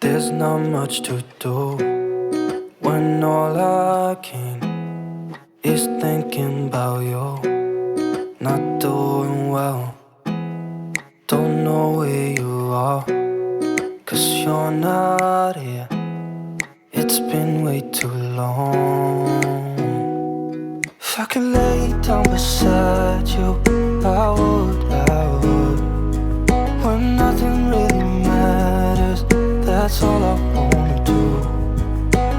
There's not much to do when all I can is thinking about you. Not doing well, don't know where you are, 'cause you're not here. It's been way too long. If I could lay down beside you, I would. When nothing really matters, that's all I wanna do.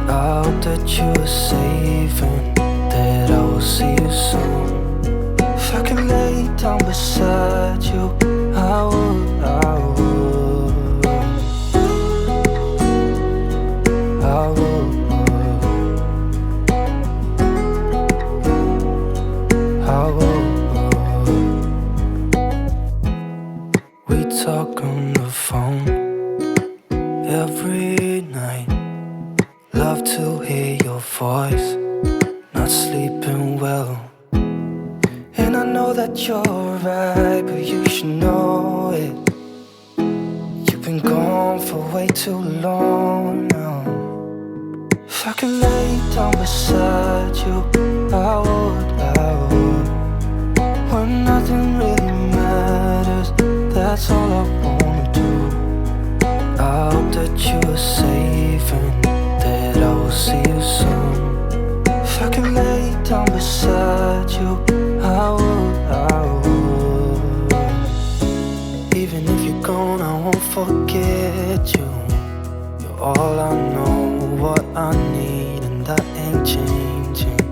I hope that you are safe and that I will see you soon. If I could lay down beside you, I would. I would. We talk on the phone every night. Love to hear your voice. Not sleeping well, and I know that you're right, but you should know it. You've been gone for way too long now. If I could lay down beside you, I would. When nothing really matters, that's all I wanna do. I hope that you are safe and that I will see you soon. If I could lay down beside you, I would. Even if you're gone, I won't forget you. You're all I know, what I need, and that ain't changing.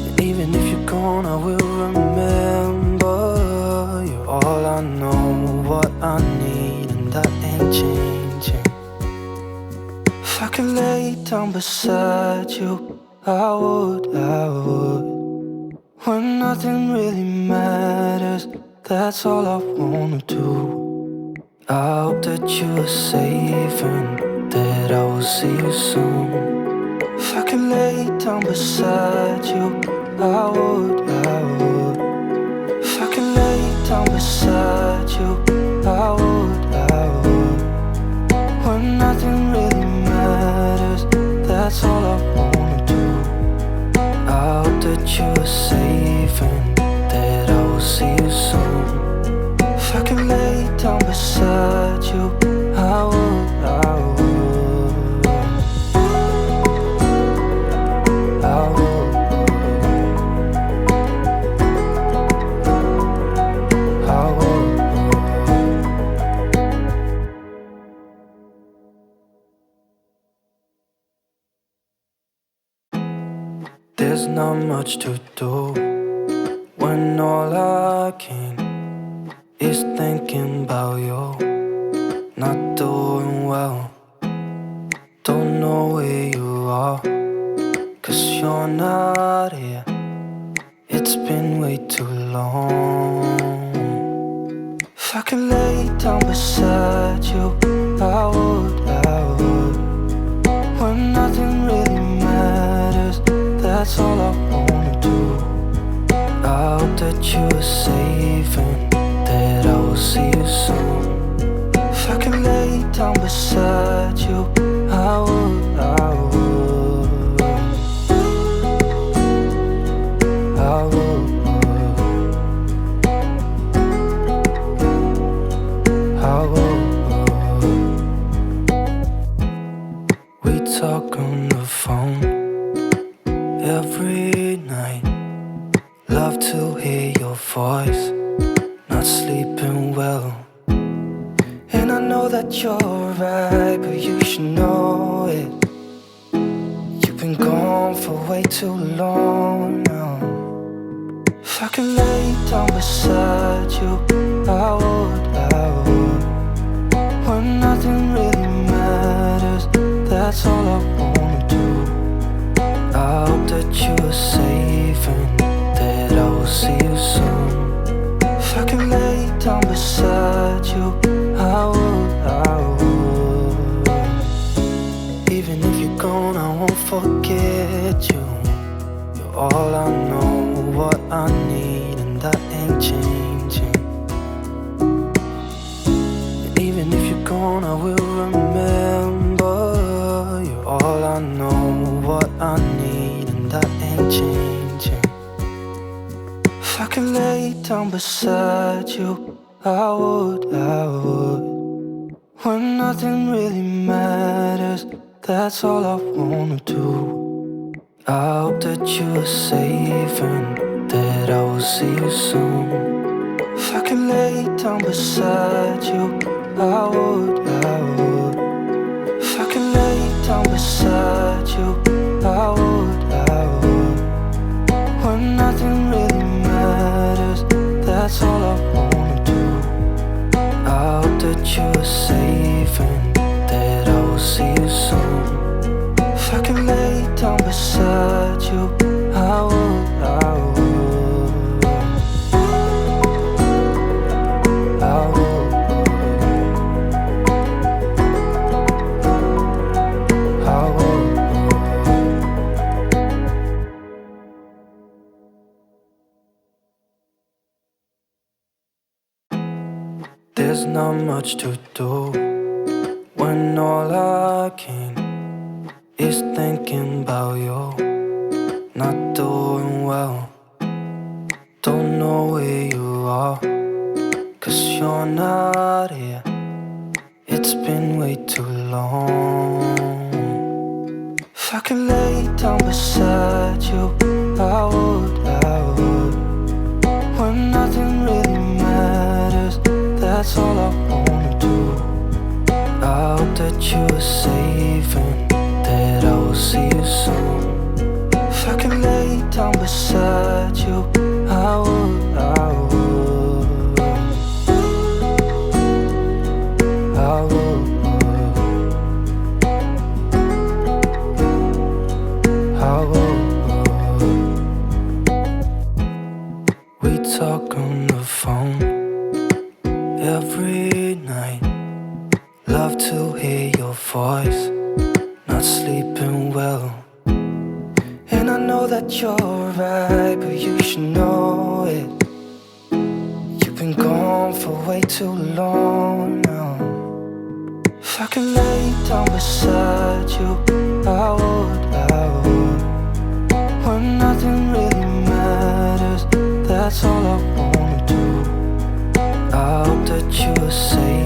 And even if you're gone, I will remember. You're all I know, what I need, and that ain't changing. If I could lay down beside you, I would. When nothing really matters, that's all I wanna do. I hope that you are safe and that I will see you soon. If I could lay down beside you, I would. If I could lay down beside you, I would. When nothing really matters, that's all I wanna do. I hope that you are safe and that I will see you soon. If I could lay down beside you, I would. I would. There's not much to do when all I can is thinking about you. Not doing well, don't know where you are, 'cause you're not here. It's been way too long. If I could lay down beside you, I would. When nothing really matters, that's all I wanna do. I hope that you are safe and that I will see you soon. If I could lay down beside you, I would. We talk on the phone every night. Love to hear your voice. Not sleeping well, and I know that you're right, but you should know it. You've been gone for way too long now. If I could lay down beside you, I would. When nothing really matters, that's all I wanna do. I hope that you are safe and that I will see you soon. If I could lay down beside you, I would. Even if you're gone, I won't forget you. You're all I know, what I need, and that ain't changing. And even if you're gone, I will remember. You're all I know, what I need, and that ain't changing. If I could lay down beside you, I would. When nothing really matters, that's all I wanna do. I hope that you are safe and that I will see you soon. If I could lay down beside you, I would. If I could lay down beside you, I would. When nothing really matters, that's all I wanna do. I hope that you are safe and that I will see you soon. If I could lay down beside you, I would. I would. There's not much to do when all I can is thinking about you. Not doing well, don't know where you are, 'cause you're not here. It's been way too long. If I could lay down beside you, I would. When nothing really matters, that's all I wanna do. I hope that you are safe and that I will see you soon. If I could lay down beside you, I would. I would. I would. I would. We talk on the phone every night. Love to hear your voice, not sleeping well. And I know that you're right, but you should know it. You've been gone for way too long now. If I could lay down beside you, I would. When nothing really matters, that's all I wanna do. I hope that you are safe